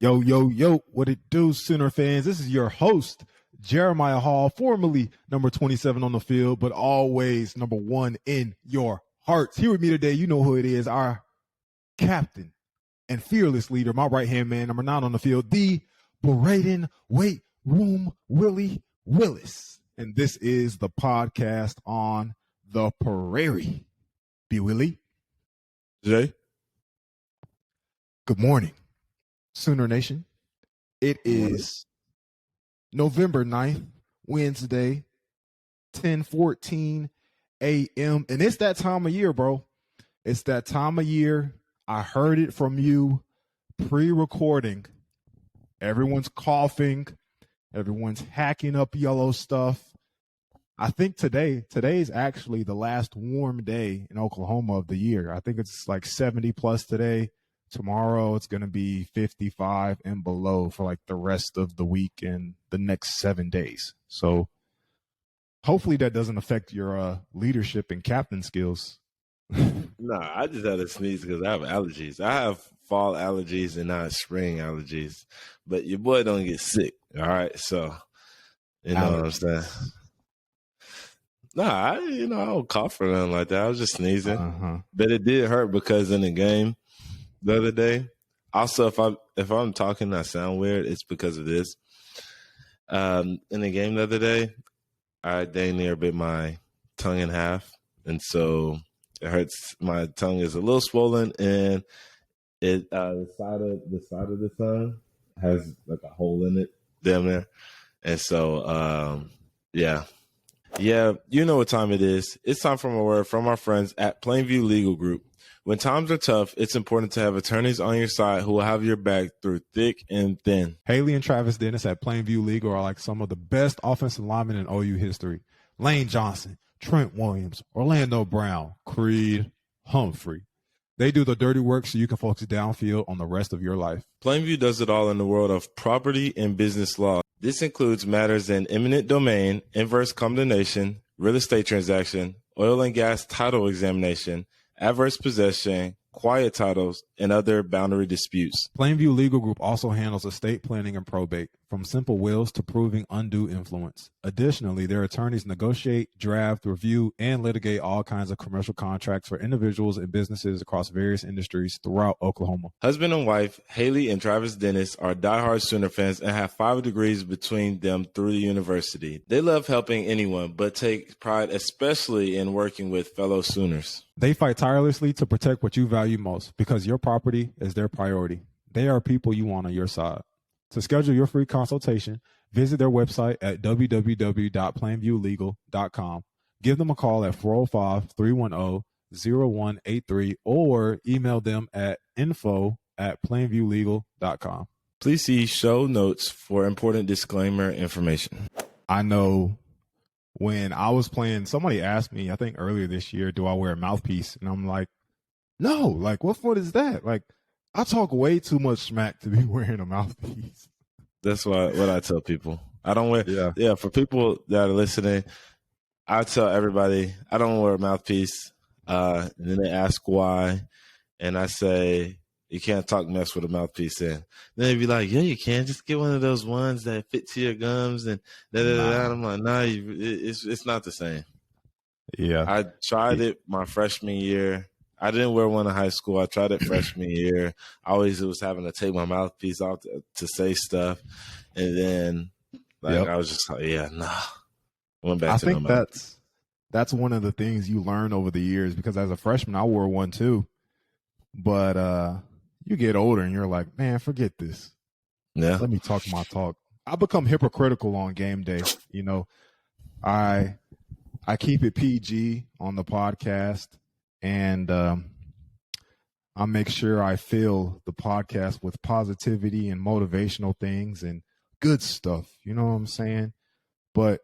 Yo, yo, yo, what it do, Sooner fans? This is your host, Jeremiah Hall, formerly number 27 on the field, but always number one in your hearts. Here with me today, you know who it is, our captain and fearless leader, my right-hand man, number 9 on the field, the Brayden Weight Room Willie Willis. And this is the podcast on the Prairie. B. Willie. Jay. Good morning, Sooner Nation. It is November 9th, Wednesday, 10:14 a.m. And it's that time of year, bro. It's that time of year. I heard it from you pre-recording. Everyone's coughing. Everyone's hacking up yellow stuff. I think today's actually the last warm day in Oklahoma of the year. I think it's like 70 plus today. Tomorrow it's going to be 55 and below for like the rest of the week and the next 7 days. So hopefully that doesn't affect your leadership and captain skills. No, I just had to sneeze because I have allergies. I have fall allergies and not spring allergies. But your boy don't get sick, all right? So, you know what I'm saying? Nah, I don't cough or nothing like that. I was just sneezing. But it did hurt because in the game the other day, also if I'm talking and I sound weird, it's because of this. In the game the other day, I dang near bit my tongue in half, and so it hurts. My tongue is a little swollen, and it the side of the tongue has like a hole in it down there, and so yeah, you know what time it is. It's time for a word from our friends at Plainview Legal Group. When times are tough, it's important to have attorneys on your side who will have your back through thick and thin. Haley and Travis Dennis at Plainview Legal are like some of the best offensive linemen in OU history. Lane Johnson, Trent Williams, Orlando Brown, Creed Humphrey. They do the dirty work so you can focus downfield on the rest of your life. Plainview does it all in the world of property and business law. This includes matters in eminent domain, inverse condemnation, real estate transaction, oil and gas title examination, adverse possession, quiet titles, and other boundary disputes. Plainview Legal Group also handles estate planning and probate, from simple wills to proving undue influence. Additionally, their attorneys negotiate, draft, review, and litigate all kinds of commercial contracts for individuals and businesses across various industries throughout Oklahoma. Husband and wife, Haley and Travis Dennis, are diehard Sooner fans and have 5 degrees between them through the university. They love helping anyone, but take pride especially in working with fellow Sooners. They fight tirelessly to protect what you value most because your property is their priority. They are people you want on your side. To schedule your free consultation, visit their website at www.plainviewlegal.com. Give them a call at 405-310-0183 or email them at info@plainviewlegal.com. Please see show notes for important disclaimer information. I know when I was playing, somebody asked me, I think earlier this year, do I wear a mouthpiece? And I'm like, no, like what fun is that? Like I talk way too much smack to be wearing a mouthpiece. That's what I tell people. I don't wear, yeah, for people that are listening, I tell everybody I don't wear a mouthpiece. And then they ask why. And I say, you can't talk mess with a mouthpiece in. Then they be like, yeah, you can. Just get one of those ones that fit to your gums and da-da-da-da. I'm like, nah, it's not the same. Yeah. I tried it my freshman year. I didn't wear one in high school. I tried it freshman year. I always was having to take my mouthpiece off to say stuff. And then I was just like, yeah, nah. Went back to think that's one of the things you learn over the years, because as a freshman, I wore one too. But you get older and you're like, man, forget this. Yeah. Let me talk my talk. I become hypocritical on game day. You know, I keep it PG on the podcast, and I make sure I fill the podcast with positivity and motivational things and good stuff. You know what I'm saying? But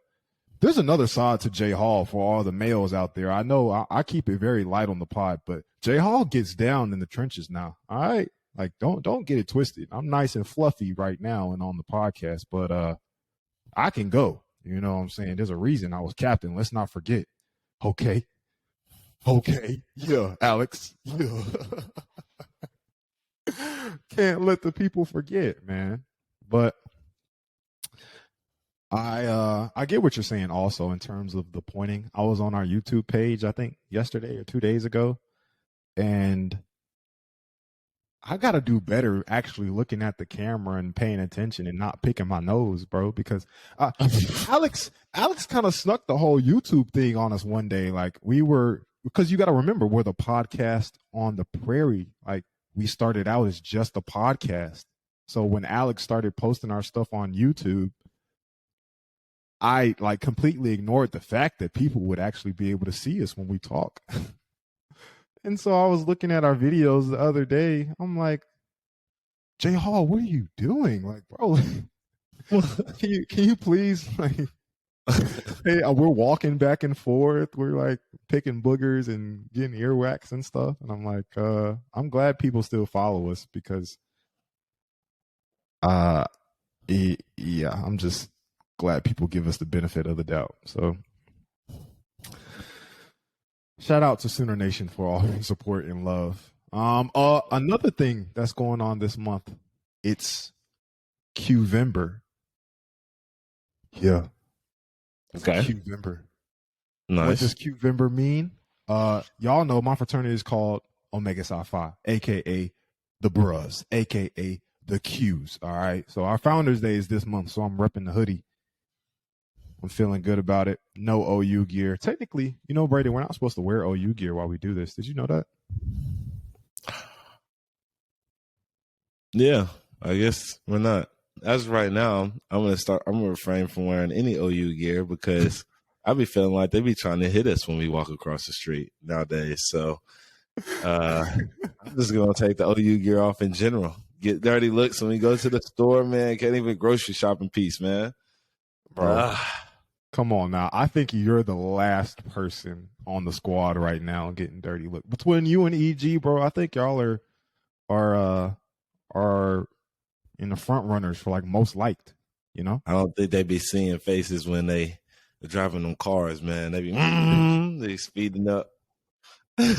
there's another side to Jay Hall for all the males out there. I know I keep it very light on the pod, but Jay Hall gets down in the trenches now. All right. Like, don't get it twisted. I'm nice and fluffy right now and on the podcast, but I can go. You know what I'm saying? There's a reason I was captain. Let's not forget. Okay. Yeah, Alex. Yeah. Can't let the people forget, man. But I get what you're saying also in terms of the pointing. I was on our YouTube page, I think yesterday or 2 days ago, and I got to do better actually looking at the camera and paying attention and not picking my nose, bro, because Alex kind of snuck the whole YouTube thing on us one day. Like because you got to remember, we're the podcast on the prairie. Like we started out as just a podcast. So when Alex started posting our stuff on YouTube, I like completely ignored the fact that people would actually be able to see us when we talk. And so I was looking at our videos the other day. I'm like, Jay Hall, what are you doing? Like, bro, can you please like hey, we're walking back and forth. We're like picking boogers and getting earwax and stuff. And I'm like, I'm glad people still follow us because yeah, I'm just glad people give us the benefit of the doubt. So shout out to Sooner Nation for all your support and love. Another thing that's going on this month, it's Qvember. Yeah. Okay. Qvember. Nice. What does Qvember mean? Y'all know my fraternity is called Omega Psi Phi, aka the Bros, aka the Qs. All right. So our Founders Day is this month, so I'm repping the hoodie. I'm feeling good about it. No OU gear. Technically, you know, Brayden, we're not supposed to wear OU gear while we do this. Did you know that? Yeah, I guess we're not. As of right now, I'm gonna refrain from wearing any OU gear because I be feeling like they be trying to hit us when we walk across the street nowadays. So I'm just gonna take the OU gear off in general. Get dirty looks when we go to the store, man. Can't even grocery shop in peace, man. Bro. Come on now. I think you're the last person on the squad right now getting dirty look. Between you and EG, bro, I think y'all are in the front runners for like most liked, you know? I don't think they be seeing faces when they driving them cars, man. They be they speeding up. They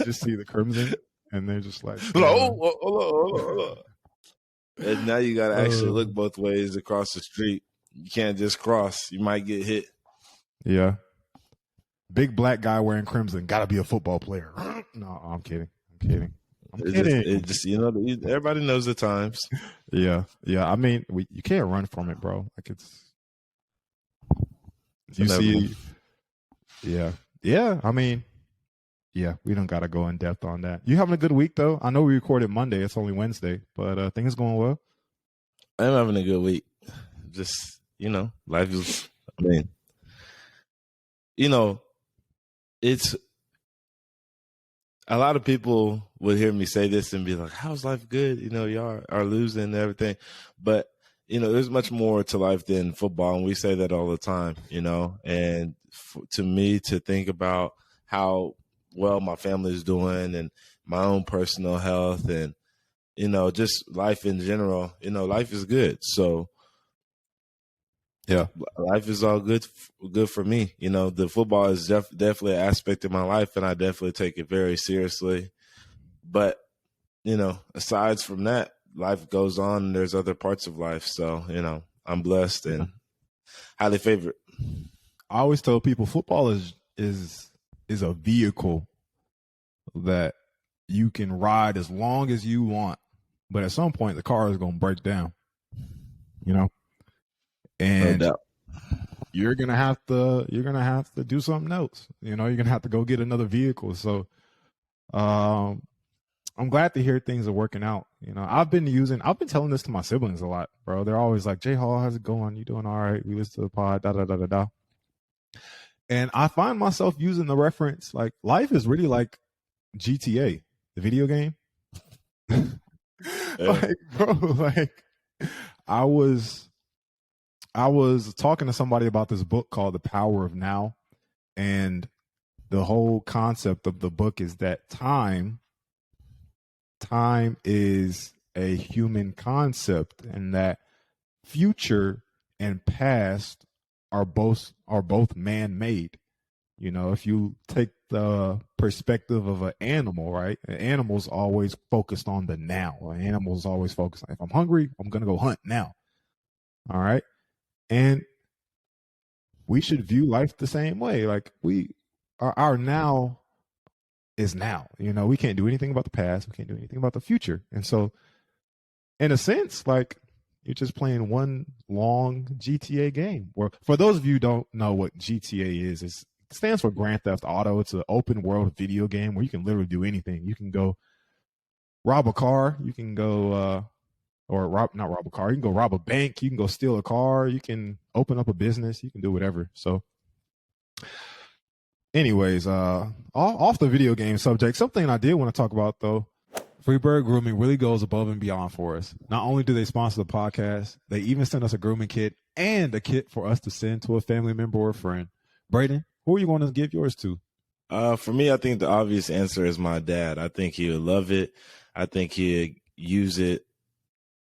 just see the crimson and they're just like, hold on. And now you gotta actually look both ways across the street. You can't just cross. You might get hit. Yeah. Big black guy wearing crimson. Gotta be a football player. No, I'm kidding. It just you know, everybody knows the times. Yeah. I mean, you can't run from it, bro. Like it's you see. Yeah. I mean, yeah, we don't gotta go in depth on that. You having a good week though? I know we recorded Monday. It's only Wednesday, but things going well. I'm having a good week. Just life is. I mean, it's a lot of people would hear me say this and be like, "How's life good?" Y'all are losing and everything, but there's much more to life than football, and we say that all the time. And to me, to think about how well my family is doing and my own personal health and just life in general, life is good. So yeah, life is all good for me. The football is definitely an aspect of my life, and I definitely take it very seriously. But aside from that, life goes on, and there's other parts of life. So I'm blessed and highly favored. I always tell people football is a vehicle that you can ride as long as you want, but at some point the car is going to break down. And no doubt. you're gonna have to do something else. You're gonna have to go get another vehicle. So I'm glad to hear things are working out. I've been telling this to my siblings a lot, bro. They're always like, Jay Hall, how's it going? You doing all right? We listen to the pod, da da da da da. And I find myself using the reference like life is really like GTA, the video game. Like, bro, like I was talking to somebody about this book called The Power of Now. And the whole concept of the book is that time is a human concept, and that future and past are both man-made. You know, if you take the perspective of an animal, right? An animal's always focused on the now. An animal's always focused on, if I'm hungry, I'm going to go hunt now. All right. And we should view life the same way. Like our now is now. You know, we can't do anything about the past. We can't do anything about the future. And so, in a sense, like, you're just playing one long GTA game. Or for those of you who don't know what GTA is, it stands for Grand Theft Auto. It's an open world video game where you can literally do anything. You can go rob a car. You can go not rob a car. You can go rob a bank. You can go steal a car. You can open up a business. You can do whatever. So, anyways, off the video game subject, something I did want to talk about though. Freebird Grooming really goes above and beyond for us. Not only do they sponsor the podcast, they even send us a grooming kit and a kit for us to send to a family member or a friend. Brayden, who are you going to give yours to? For me, I think the obvious answer is my dad. I think he would love it. I think he'd use it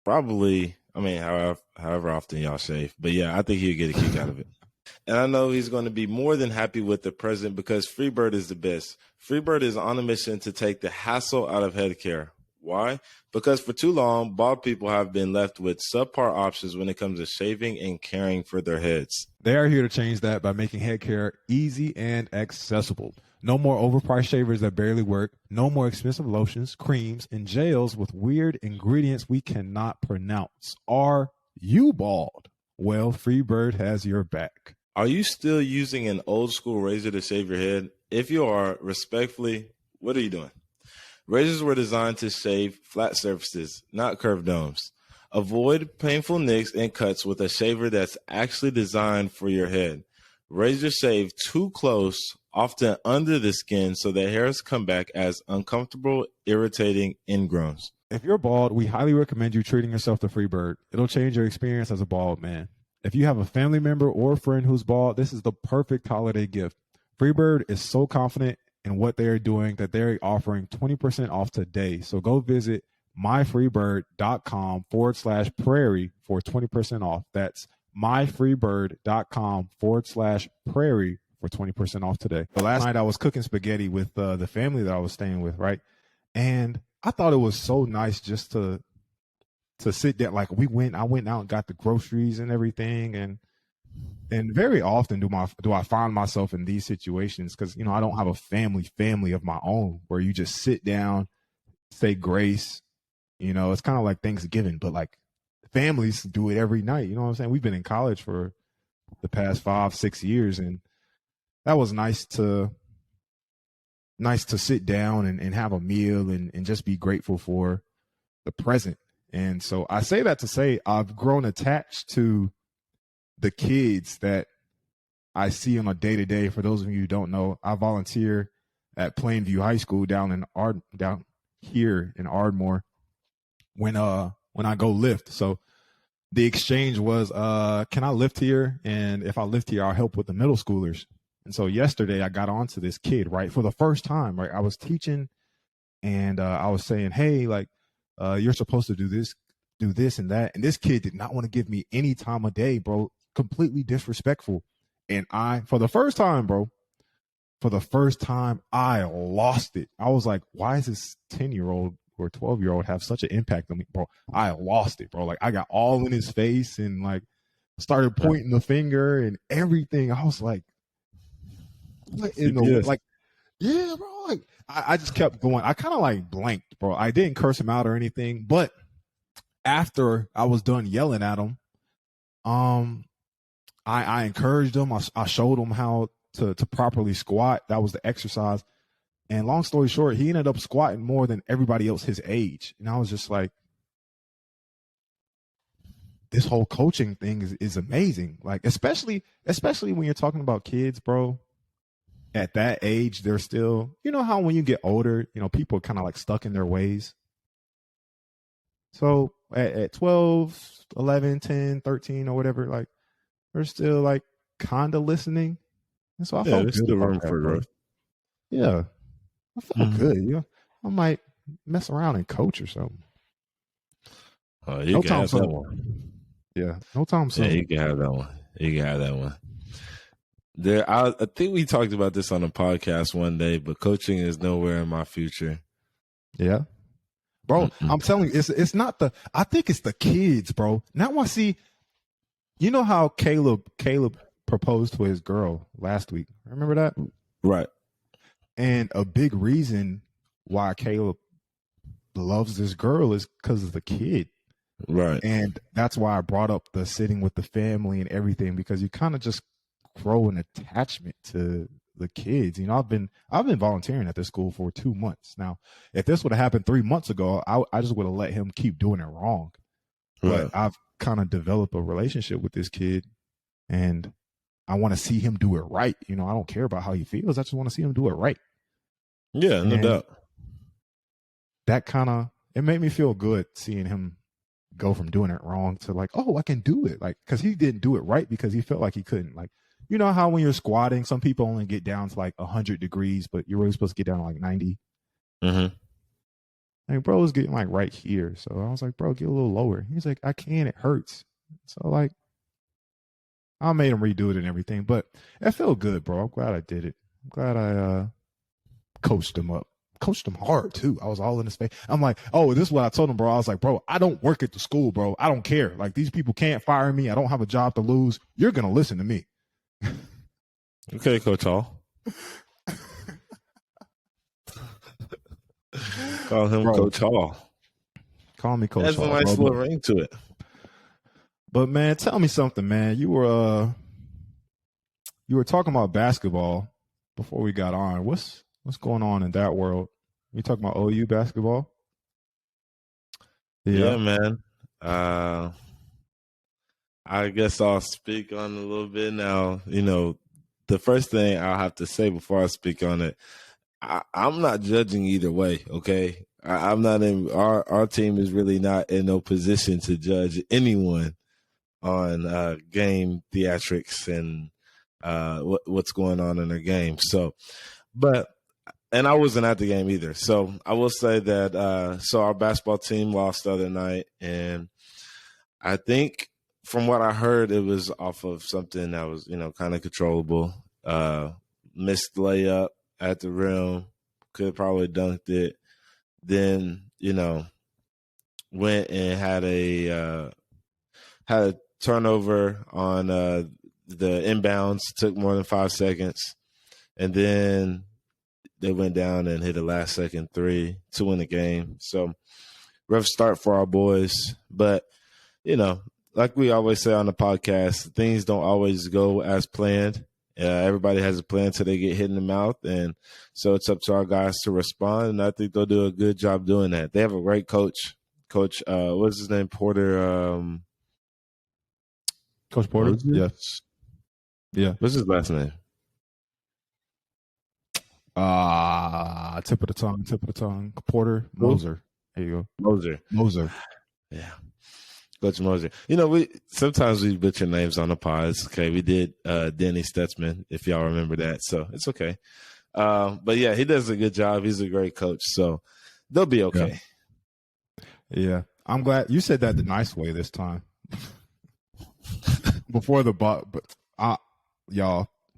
probably, however often y'all shave. But yeah, I think he'd get a kick out of it. And I know he's going to be more than happy with the present because Freebird is the best. Freebird is on a mission to take the hassle out of head care. Why? Because for too long, bald people have been left with subpar options when it comes to shaving and caring for their heads. They are here to change that by making head care easy and accessible. No more overpriced shavers that barely work. No more expensive lotions, creams, and gels with weird ingredients we cannot pronounce. Are you bald? Well, Freebird has your back. Are you still using an old school razor to shave your head? If you are, respectfully, what are you doing? Razors were designed to shave flat surfaces, not curved domes. Avoid painful nicks and cuts with a shaver that's actually designed for your head. Razors shave too close, often under the skin, so that hairs come back as uncomfortable, irritating ingrowns. If you're bald, we highly recommend you treating yourself to Freebird. It'll change your experience as a bald man. If you have a family member or a friend who's bald, this is the perfect holiday gift. Freebird is so confident in what they are doing that they're offering 20% off today. So go visit myfreebird.com/prairie for 20% off. That's myfreebird.com/prairie for 20% off today. The last night I was cooking spaghetti with the family that I was staying with, right? And I thought it was so nice just to sit there. Like I went out and got the groceries and everything, and very often do I find myself in these situations because, you know, I don't have a family of my own where you just sit down, say grace. You know, it's kind of like Thanksgiving, but like families do it every night. You know what I'm saying? We've been in college for the past 5-6 years, and that was nice to sit down and have a meal and just be grateful for the present. And so I say that to say I've grown attached to the kids that I see on a day-to-day. For those of you who don't know, I volunteer at Plainview High School down here in Ardmore when I go lift. So the exchange was, can I lift here? And if I lift here, I'll help with the middle schoolers. And so yesterday I got onto this kid, right, for the first time, right? I was teaching and I was saying, hey, like, you're supposed to do this and that. And this kid did not want to give me any time of day, bro. Completely disrespectful. And for the first time, I lost it. I was like, why is this 10-year-old or 12-year-old have such an impact on me, bro? I lost it, bro. Like, I got all in his face and like started pointing the finger and everything. I was like, what in the, like, yeah, bro. Like, I just kept going. I kind of like blanked, bro. I didn't curse him out or anything, but after I was done yelling at him, I encouraged him. I showed him how to properly squat. That was the exercise. And long story short, he ended up squatting more than everybody else his age. And I was just like, this whole coaching thing is amazing. Like, especially when you're talking about kids, bro. At that age, they're still, you know how when you get older, you know, people are kind of like stuck in their ways. So at 12, 11, 10, 13 or whatever, like, they're still like kind of listening. And so I felt good about room for growth. Yeah. I felt good. You know, I might mess around and coach or something. You can have that one. Yeah. No time soon. Yeah, you can have that one. I think we talked about this on a podcast one day, but coaching is nowhere in my future. Yeah. Bro, I'm telling you, it's not I think it's the kids, bro. Now I see, you know how Caleb proposed to his girl last week. Remember that? Right. And a big reason why Caleb loves this girl is because of the kid. Right. And that's why I brought up the sitting with the family and everything, because you kind of just grow an attachment to the kids. You know, I've been volunteering at this school for 2 months now. If this would have happened 3 months ago, I just would have let him keep doing it wrong. But I've kind of developed a relationship with this kid, and I want to see him do it right. You know, I don't care about how he feels. I just want to see him do it right. Yeah, no doubt. That it made me feel good seeing him go from doing it wrong to like, oh, I can do it. Like, because he didn't do it right because he felt like he couldn't. Like, you know how when you're squatting, some people only get down to like 100 degrees, but you're really supposed to get down to like 90. Mm-hmm. Like, bro was getting like right here. So I was like, bro, get a little lower. He's like, I can't, it hurts. So like, I made him redo it and everything, but it felt good, bro. I'm glad I did it. I'm glad I coached him up. Coached him hard too. I was all in his face. I'm like, oh, this is what I told him, bro. I was like, bro, I don't work at the school, bro. I don't care. Like, these people can't fire me. I don't have a job to lose. You're gonna listen to me. Okay, Coach Hall. Call him Coach Hall. Call me Coach Hall. Has a nice little ring to it. But man, tell me something, man. You were talking about basketball before we got on. What's going on in that world? You talking about OU basketball? Yeah, man. I guess I'll speak on it a little bit now. You know, the first thing I'll have to say before I speak on it, I'm not judging either way, okay? I'm not in our team is really not in no position to judge anyone on game theatrics and what's going on in their game. So, and I wasn't at the game either. So I will say that so our basketball team lost the other night, and I think from what I heard, it was off of something that was, you know, kind of controllable. Missed layup at the rim, could probably dunked it. Then, you know, went and had a turnover on the inbounds, took more than 5 seconds, and then they went down and hit a last second 3 to win the game. So rough start for our boys, but you know, like we always say on the podcast, things don't always go as planned. Everybody has a plan till they get hit in the mouth, and so it's up to our guys to respond, and I think they'll do a good job doing that. They have a great coach. Coach, what's his name? Porter. Coach Porter? Yes. Yeah. What's his last name? Tip of the tongue. Porter. Moser. There you go. Moser. Yeah. Coach Moser. You know, sometimes we butcher names on the pods. Okay, we did Denny Stutzman, if y'all remember that. So it's okay. But yeah, he does a good job. He's a great coach. So they'll be okay. Yeah. I'm glad you said that the nice way this time. Before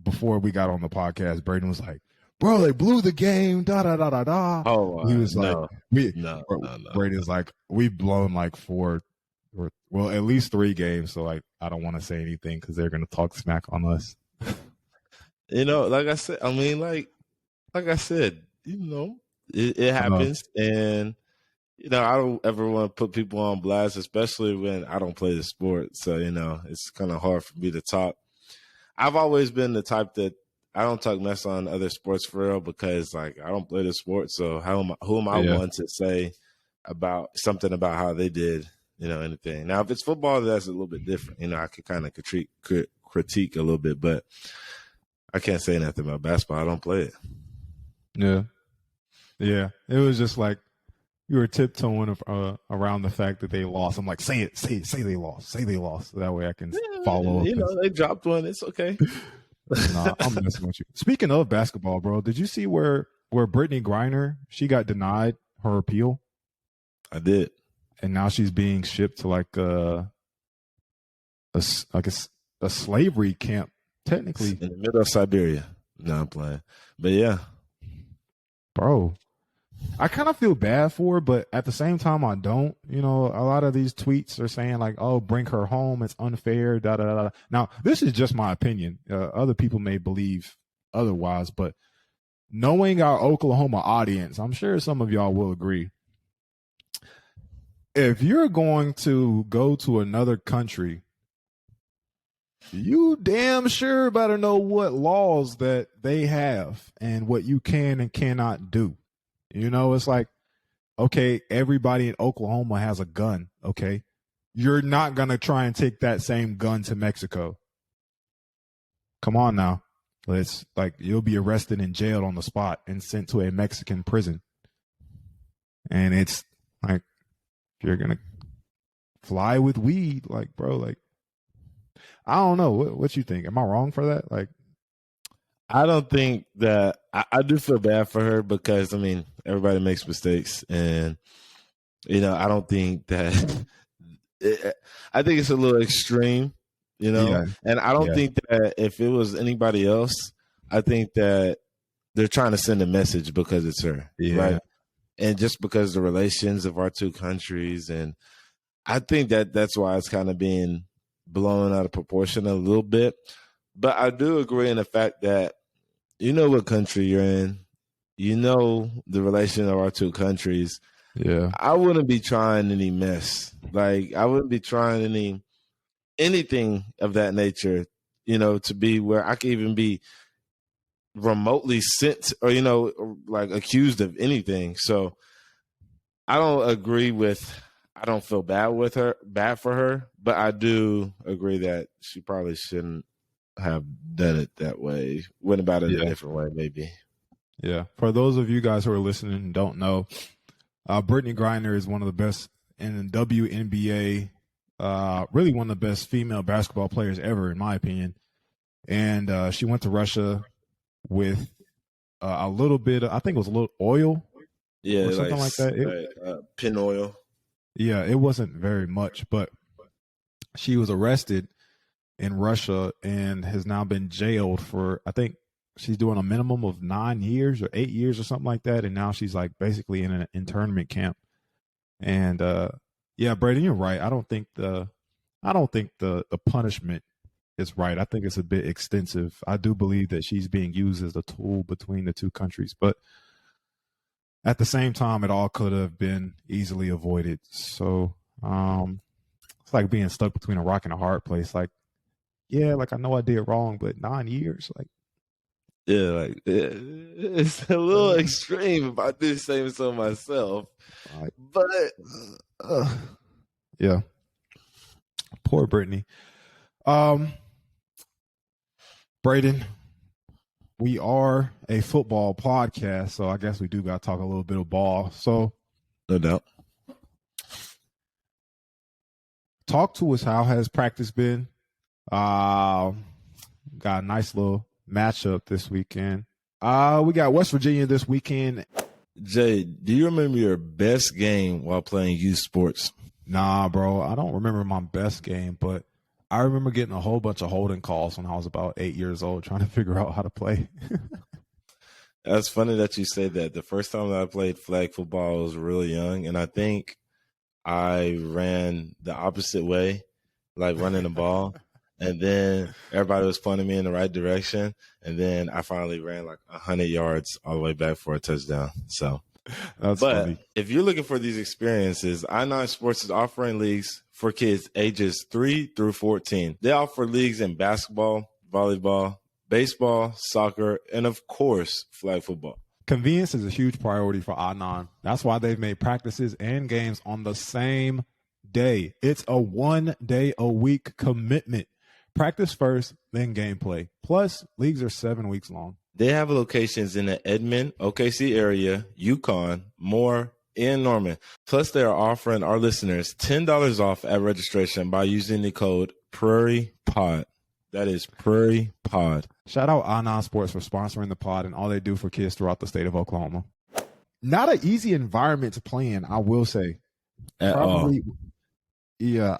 before we got on the podcast, Brayden was like, bro, they blew the game, da da da da da. Oh, he was like, no. Brayden's like, we've blown like 4 or well, at least 3 games. So like, I don't want to say anything because they're gonna talk smack on us. You know, like I said, I mean, like I said, you know, it happens, and you know, I don't ever want to put people on blast, especially when I don't play the sport. So you know, it's kind of hard for me to talk. I've always been the type that I don't talk mess on other sports for real because like I don't play the sport. So who am I one to say about something about how they did? You know, anything. Now, if it's football, that's a little bit different. You know, I could kind of critique a little bit, but I can't say nothing about basketball. I don't play it. Yeah. Yeah. It was just like you were tiptoeing around the fact that they lost. I'm like, say they lost. Say they lost. So that way I can follow up. You know, they dropped one. It's okay. Nah, I'm messing with you. Speaking of basketball, bro, did you see where Brittany Griner, she got denied her appeal? I did. And now she's being shipped to like a slavery camp technically. In the middle of Siberia. No, I'm playing. But yeah. Bro, I kind of feel bad for her, but at the same time, I don't. You know, a lot of these tweets are saying like, "Oh, bring her home. It's unfair." Da da da. Da. Now, this is just my opinion. Other people may believe otherwise, but knowing our Oklahoma audience, I'm sure some of y'all will agree. If you're going to go to another country, you damn sure better know what laws that they have and what you can and cannot do. You know, it's like, okay, everybody in Oklahoma has a gun. Okay. You're not going to try and take that same gun to Mexico. Come on now. It's like you'll be arrested and jailed on the spot and sent to a Mexican prison. And it's like, you're going to fly with weed. Like, bro, like, I don't know. What you think? Am I wrong for that? Like, I don't think that I do feel bad for her because, I mean, everybody makes mistakes. And, you know, I don't think that I think it's a little extreme, you know, yeah. And I don't think that if it was anybody else, I think that they're trying to send a message because it's her. Right. And just because the relations of our two countries. And I think that that's why it's kind of being blown out of proportion a little bit. But I do agree in the fact that you know what country you're in, you know the relation of our two countries. Yeah. I wouldn't be trying any mess. Like I wouldn't be trying anything of that nature, you know, to be where I could even be remotely sent or, you know, like accused of anything. So I don't feel bad for her, but I do agree that she probably shouldn't have done it that way. Went about it a different way, maybe. Yeah. For those of you guys who are listening and don't know, Brittany Griner is one of the best in the WNBA, really one of the best female basketball players ever, in my opinion. And she went to Russia with a little bit, I think it was a little oil. Yeah, or something like that. Pin oil. Yeah, it wasn't very much, but she was arrested in Russia and has now been jailed for, I think she's doing a minimum of 9 years or 8 years or something like that. And now she's like basically in an internment camp. And yeah, Brayden, you're right. I don't think the punishment is right. I think it's a bit extensive. I do believe that she's being used as a tool between the two countries, but at the same time, it all could have been easily avoided. So it's like being stuck between a rock and a hard place. Like, yeah, like I know I did wrong, but 9 years, like, yeah, like it's a little extreme if I do say so myself. But yeah, poor Brittany. Brayden, we are a football podcast, so I guess we do got to talk a little bit of ball. So, no doubt. Talk to us. How has practice been? Got a nice little matchup this weekend. We got West Virginia this weekend. Jay, do you remember your best game while playing youth sports? Nah, bro. I don't remember my best game, but I remember getting a whole bunch of holding calls when I was about 8 years old trying to figure out how to play. That's funny that you say that. The first time that I played flag football, I was really young, and I think I ran the opposite way, like running the ball. And then everybody was pointing me in the right direction. And then I finally ran like 100 yards all the way back for a touchdown. So, that's funny. If you're looking for these experiences, I9 Sports is offering leagues for kids ages 3 through 14. They offer leagues in basketball, volleyball, baseball, soccer, and of course, flag football. Convenience is a huge priority for I9. That's why they've made practices and games on the same day. It's a 1 day a week commitment. Practice first, then gameplay. Plus, leagues are 7 weeks long. They have locations in the Edmond, OKC area, Yukon, Moore, and Norman. Plus, they are offering our listeners $10 off at registration by using the code PrairiePod. That is Prairie Pod. Shout out I9 Sports for sponsoring the pod and all they do for kids throughout the state of Oklahoma. Not an easy environment to play in, I will say. At all. Yeah,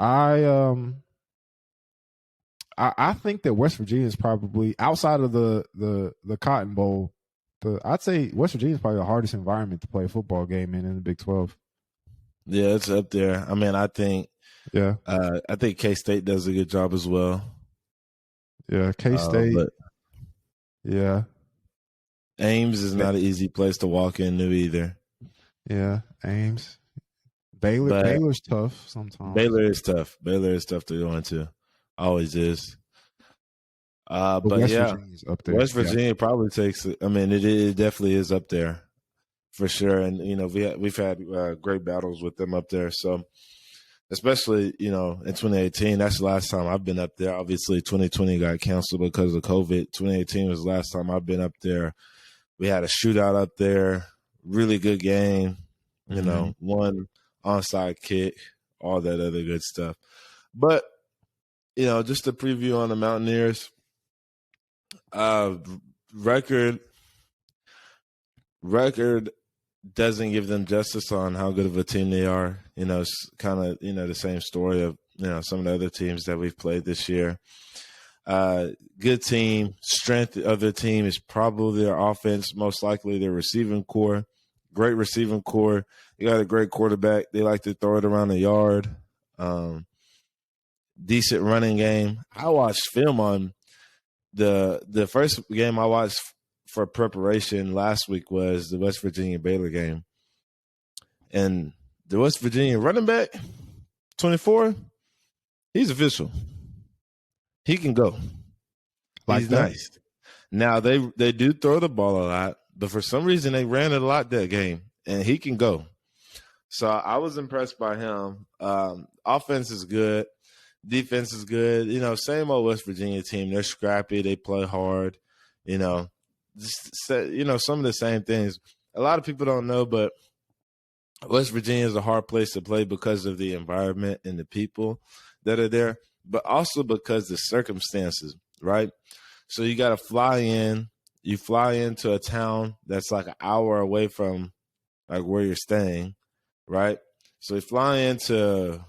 I think that West Virginia is probably outside of the Cotton Bowl. I'd say West Virginia is probably the hardest environment to play a football game in the Big 12. Yeah, it's up there. I mean, I think K-State does a good job as well. Yeah, K-State. But yeah, Ames is not an easy place to walk into either. Yeah, Ames. Baylor's tough sometimes. Baylor is tough. Baylor is tough to go into. Always is. But West yeah, Virginia's up there. West Virginia probably takes it. I mean, it definitely is up there for sure. And, we've had great battles with them up there. So, especially, in 2018, that's the last time I've been up there. Obviously, 2020 got canceled because of COVID. 2018 was the last time I've been up there. We had a shootout up there. Really good game. One onside kick, all that other good stuff. But, just a preview on the Mountaineers. Record doesn't give them justice on how good of a team they are. It's kind of, the same story of, some of the other teams that we've played this year. Good team. Strength of the team is probably their offense, most likely their receiving core. Great receiving core. You got a great quarterback. They like to throw it around the yard. Decent running game. I watched film on the first game I watched for preparation last week was the West Virginia Baylor game. And the West Virginia running back, 24, he's official. He can go. He's nice. Now, they do throw the ball a lot, but for some reason they ran it a lot that game, and he can go. So I was impressed by him. Offense is good. Defense is good. Same old West Virginia team. They're scrappy. They play hard. Some of the same things. A lot of people don't know, but West Virginia is a hard place to play because of the environment and the people that are there, but also because the circumstances, right? So you got to fly in. You fly into a town that's like an hour away from like where you're staying, right? So we fly into,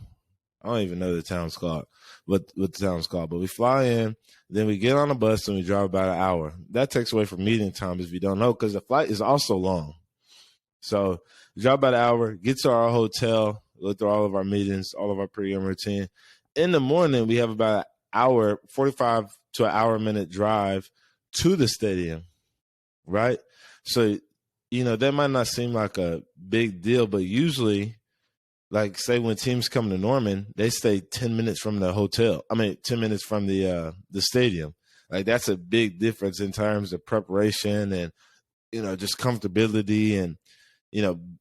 I don't even know the town's called, what the town's called, but we fly in, then we get on a bus and we drive about an hour. That takes away from meeting time if you don't know, because the flight is also long. So we drive about an hour, get to our hotel, go through all of our meetings, all of our pregame routine. In the morning, we have about an hour, 45 to an hour minute drive to the stadium, right? So, that might not seem like a big deal, but usually, like say when teams come to Norman, they stay 10 minutes from the hotel. 10 minutes from the stadium. Like that's a big difference in terms of preparation and, just comfortability and,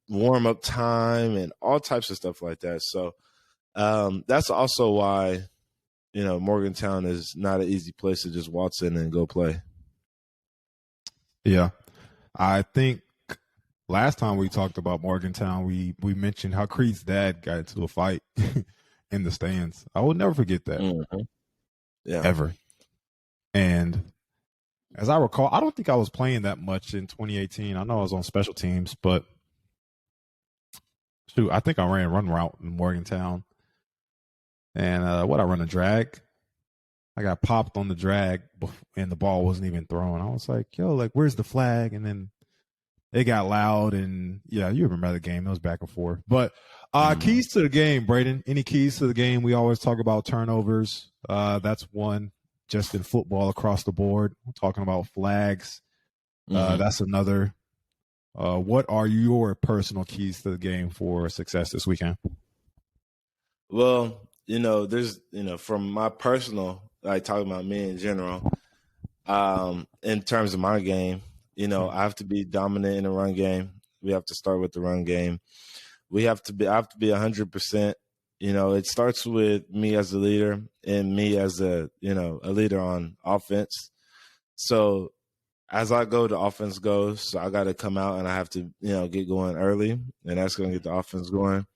warm up time and all types of stuff like that. So that's also why, Morgantown is not an easy place to just waltz in and go play. Yeah. I think last time we talked about Morgantown, we mentioned how Creed's dad got into a fight in the stands. I will never forget that. Mm-hmm. Yeah. Ever. And as I recall, I don't think I was playing that much in 2018. I know I was on special teams, but shoot, I think I ran a run route in Morgantown. And I run a drag. I got popped on the drag and the ball wasn't even thrown. I was like, where's the flag? and then it got loud, and yeah, you remember the game. It was back and forth. But keys to the game, Brayden. Any keys to the game? We always talk about turnovers. That's one just in football across the board. We're talking about flags. That's another. What are your personal keys to the game for success this weekend? Well, there's, from my personal, like talking about me in general, in terms of my game, I have to be dominant in the run game. We have to start with the run game. I have to be 100%. It starts with me as a leader and me as a leader on offense. So as I go, the offense goes. So I got to come out and I have to, get going early, and that's going to get the offense going.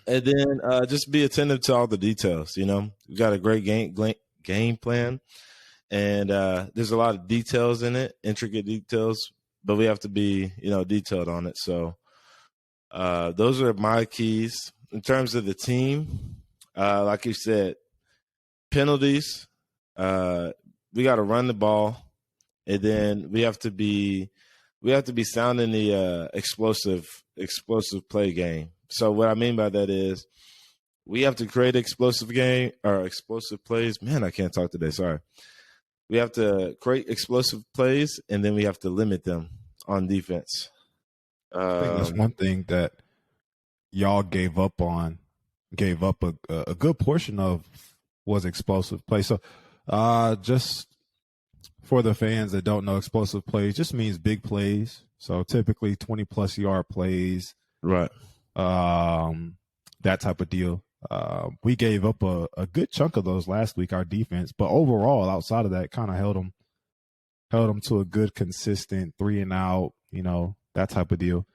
And then just be attentive to all the details. We got a great game plan. And there's a lot of details in it, intricate details, but we have to be, detailed on it. So those are my keys. In terms of the team, like you said, penalties. We got to run the ball, and then we have to be sound in the explosive play game. So what I mean by that is we have to create explosive game or explosive plays. Man, I can't talk today. Sorry. We have to create explosive plays, and then we have to limit them on defense. I think that's one thing that y'all gave up a good portion of was explosive play. So just for the fans that don't know, explosive plays just means big plays. So typically 20-plus yard plays. Right. That type of deal. We gave up a good chunk of those last week, our defense. But overall, outside of that, kind of held them to a good, consistent 3-and-out, that type of deal.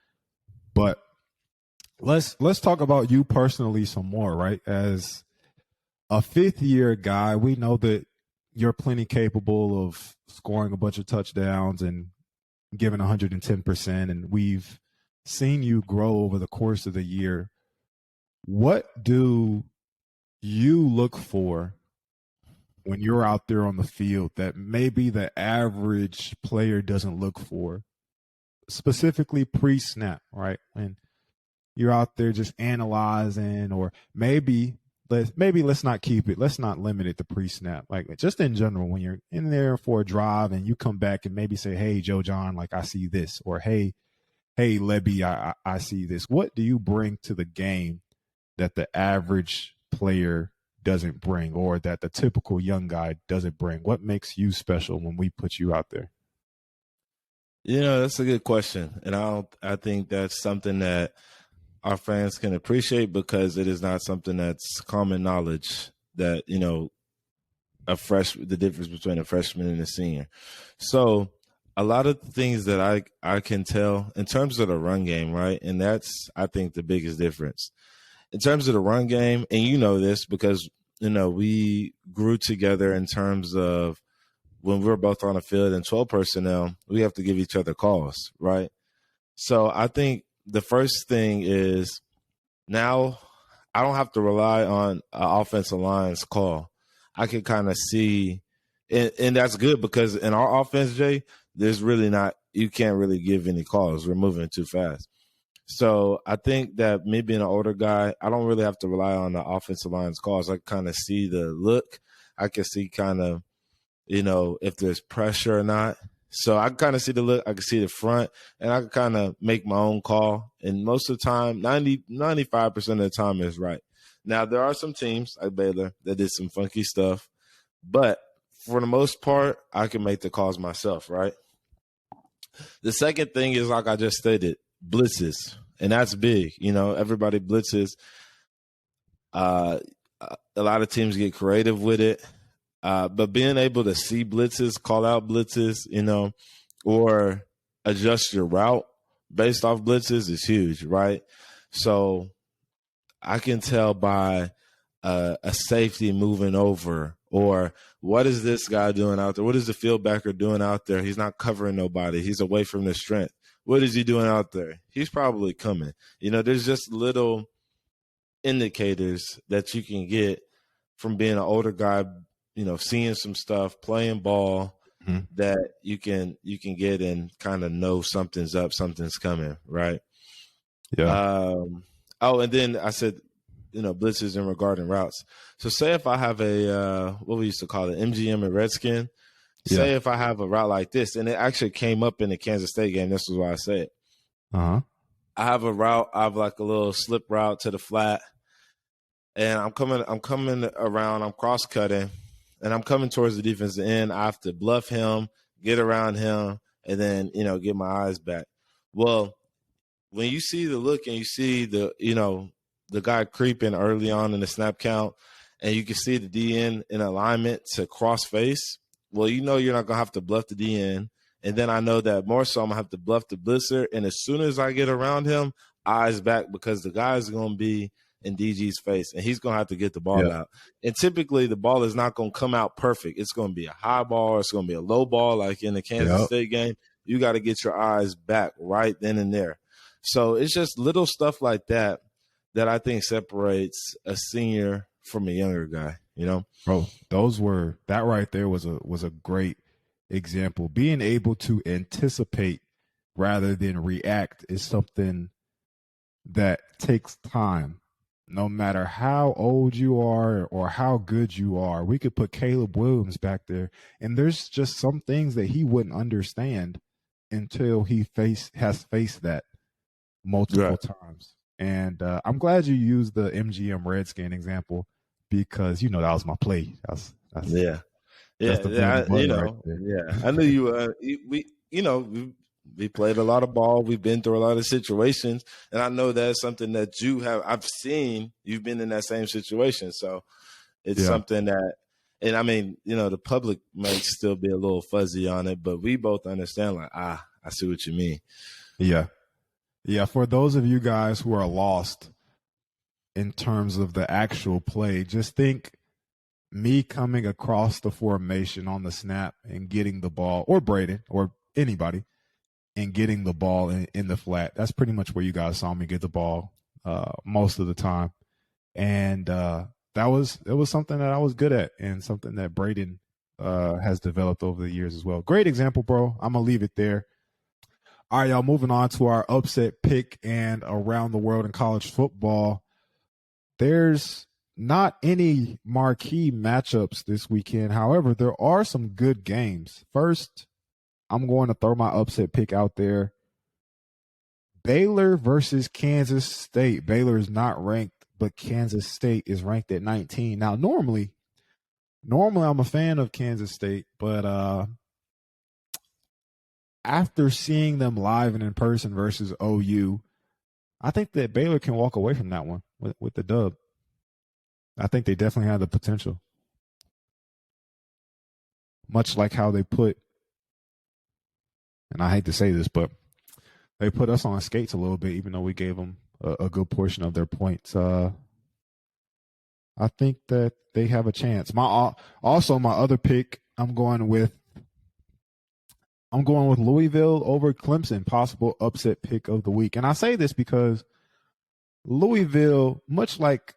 But let's talk about you personally some more, right? As a fifth-year guy, we know that you're plenty capable of scoring a bunch of touchdowns and giving 110%, and we've seen you grow over the course of the year. What do you look for when you're out there on the field that maybe the average player doesn't look for, specifically pre-snap, right? When you're out there just analyzing, or maybe let's not limit it to pre-snap. Like just in general, when you're in there for a drive and you come back and maybe say, "Hey, Joe John, like I see this," or "Hey, Lebby, I see this." What do you bring to the game that the average player doesn't bring, or that the typical young guy doesn't bring? What makes you special when we put you out there? That's a good question. And I think that's something that our fans can appreciate, because it is not something that's common knowledge that, the difference between a freshman and a senior. So a lot of the things that I can tell in terms of the run game, right? And that's, I think, the biggest difference. In terms of the run game, and this because, we grew together in terms of when we were both on the field in 12 personnel, we have to give each other calls, right? So I think the first thing is now I don't have to rely on an offensive line's call. I can kind of see, and that's good, because in our offense, Jay, there's really not, you can't really give any calls. We're moving too fast. So I think that me being an older guy, I don't really have to rely on the offensive line's calls. I kind of see the look. I can see kind of, if there's pressure or not. So I can kind of see the look. I can see the front, and I can kind of make my own call. And most of the time, 95% of the time is right. Now, there are some teams like Baylor that did some funky stuff, but for the most part, I can make the calls myself, right? The second thing is, like I just stated, blitzes, and that's big. Everybody blitzes. A lot of teams get creative with it. But being able to see blitzes, call out blitzes, or adjust your route based off blitzes is huge, right? So I can tell by a safety moving over, or what is this guy doing out there? What is the field backer doing out there? He's not covering nobody. He's away from the strength. What is he doing out there? He's probably coming. There's just little indicators that you can get from being an older guy, seeing some stuff, playing ball, that you can get and kind of know something's up, something's coming, right? Yeah. And then I said, blitzes in regarding routes. So say if I have a what we used to call it, MGM and Redskin. Say if I have a route like this, and it actually came up in the Kansas State game. This is why I say it. Uh-huh. I have a route. I have like a little slip route to the flat, and I'm coming around. I'm cross cutting. And I'm coming towards the defensive end. I have to bluff him, get around him, and then, get my eyes back. Well, when you see the look and you see the guy creeping early on in the snap count, and you can see the DN in alignment to cross face, well, you're not going to have to bluff the DN. And then I know that more so I'm going to have to bluff the blitzer. And as soon as I get around him, eyes back, because the guy is going to be in DG's face, and he's going to have to get the ball out. And typically the ball is not going to come out perfect. It's going to be a high ball, or it's going to be a low ball, like in the Kansas State game. You got to get your eyes back right then and there. So it's just little stuff like that I think separates a senior from a younger guy. you know? Bro, that right there was a great example. Being able to anticipate rather than react is something that takes time. No matter how old you are or how good you are, we could put Caleb Williams back there, and there's just some things that he wouldn't understand until he has faced that multiple times. And I'm glad you used the MGM Redskin example because that was my play. That's yeah. That's the bread and butter right there. Yeah. I knew we played a lot of ball. We've been through a lot of situations, and I know that's something that I've seen you've been in that same situation. So it's something that, and I mean, the public might still be a little fuzzy on it, but we both understand I see what you mean. Yeah. Yeah. For those of you guys who are lost in terms of the actual play, just think me coming across the formation on the snap and getting the ball, or Brayden or anybody, and getting the ball in the flat. That's pretty much where you guys saw me get the ball most of the time. And it was something that I was good at and something that Brayden has developed over the years as well. Great example, bro. I'm going to leave it there. All right, y'all, moving on to our upset pick and around the world in college football. There's not any marquee matchups this weekend. However, there are some good games. First, I'm going to throw my upset pick out there. Baylor versus Kansas State. Baylor is not ranked, but Kansas State is ranked at 19. Now, normally I'm a fan of Kansas State, but after seeing them live and in person versus OU, I think that Baylor can walk away from that one with the dub. I think they definitely have the potential. Much like how they put, and I hate to say this, but they put us on skates a little bit, even though we gave them a good portion of their points. I think that they have a chance. My other pick, I'm going with Louisville over Clemson, possible upset pick of the week. And I say this because Louisville, much like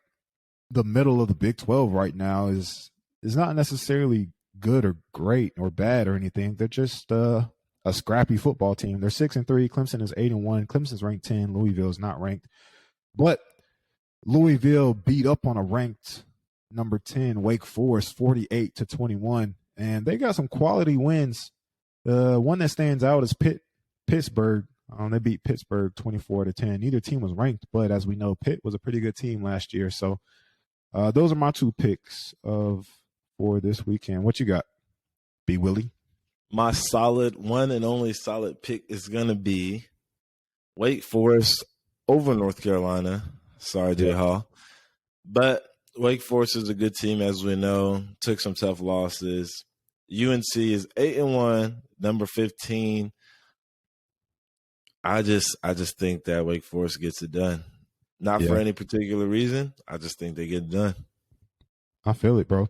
the middle of the Big 12 right now, is not necessarily good or great or bad or anything. They're just a scrappy football team. They're 6-3. Clemson is 8-1. Clemson's ranked 10. Louisville is not ranked, but Louisville beat up on a ranked number 10 Wake Forest 48-21, and they got some quality wins. One that stands out is Pittsburgh. They beat Pittsburgh 24-10. Neither team was ranked, but as we know, Pitt was a pretty good team last year. So those are my two picks for this weekend. What you got, B. Willie? My solid one and only solid pick is going to be Wake Forest over North Carolina. Sorry, Jay Hall. But Wake Forest is a good team, as we know. Took some tough losses. UNC is 8-1, number 15. I just think that Wake Forest gets it done. Not for any particular reason. I just think they get it done. I feel it, bro.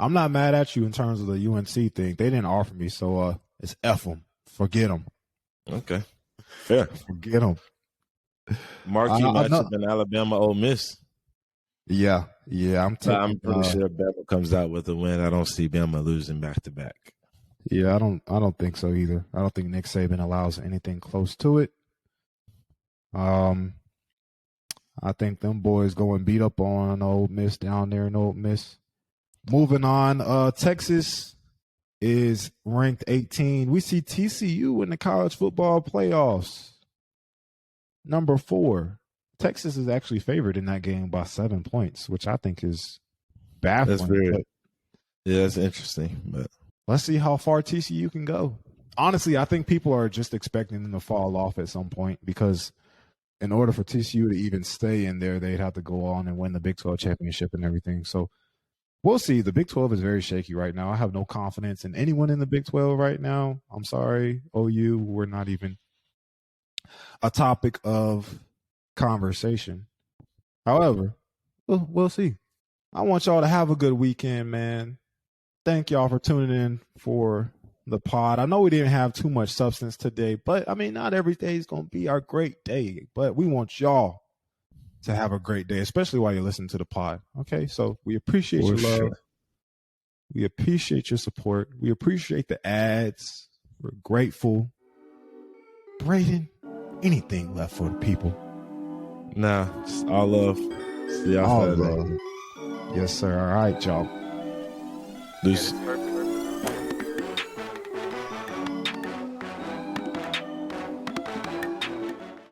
I'm not mad at you in terms of the UNC thing. They didn't offer me, so it's F them. Forget them. Okay. Fair. Forget them. Marquee matchup in Alabama, Ole Miss. Yeah. I'm pretty sure Bama comes out with a win. I don't see Bama losing back to back. Yeah, I don't think so either. I don't think Nick Saban allows anything close to it. I think them boys go and beat up on Ole Miss down there in Ole Miss. Moving on, Texas is ranked 18. We see TCU in the college football playoffs. Number 4. Texas is actually favored in that game by 7 points, which I think is baffling. That's interesting. But let's see how far TCU can go. Honestly, I think people are just expecting them to fall off at some point because in order for TCU to even stay in there, they'd have to go on and win the Big 12 championship and everything. So we'll see. The Big 12 is very shaky right now. I have no confidence in anyone in the Big 12 right now. I'm sorry, OU. We're not even a topic of conversation. However, we'll see. I want y'all to have a good weekend, man. Thank y'all for tuning in for the pod. I know we didn't have too much substance today, but I mean, not every day is going to be our great day, but we want y'all to have a great day, especially while you're listening to the pod. Okay, so we appreciate your love. We appreciate your support. We appreciate the ads. We're grateful. Brayden, anything left for the people? Nah, just all love. See y'all Saturday. Yes, sir. All right, y'all. Deuce.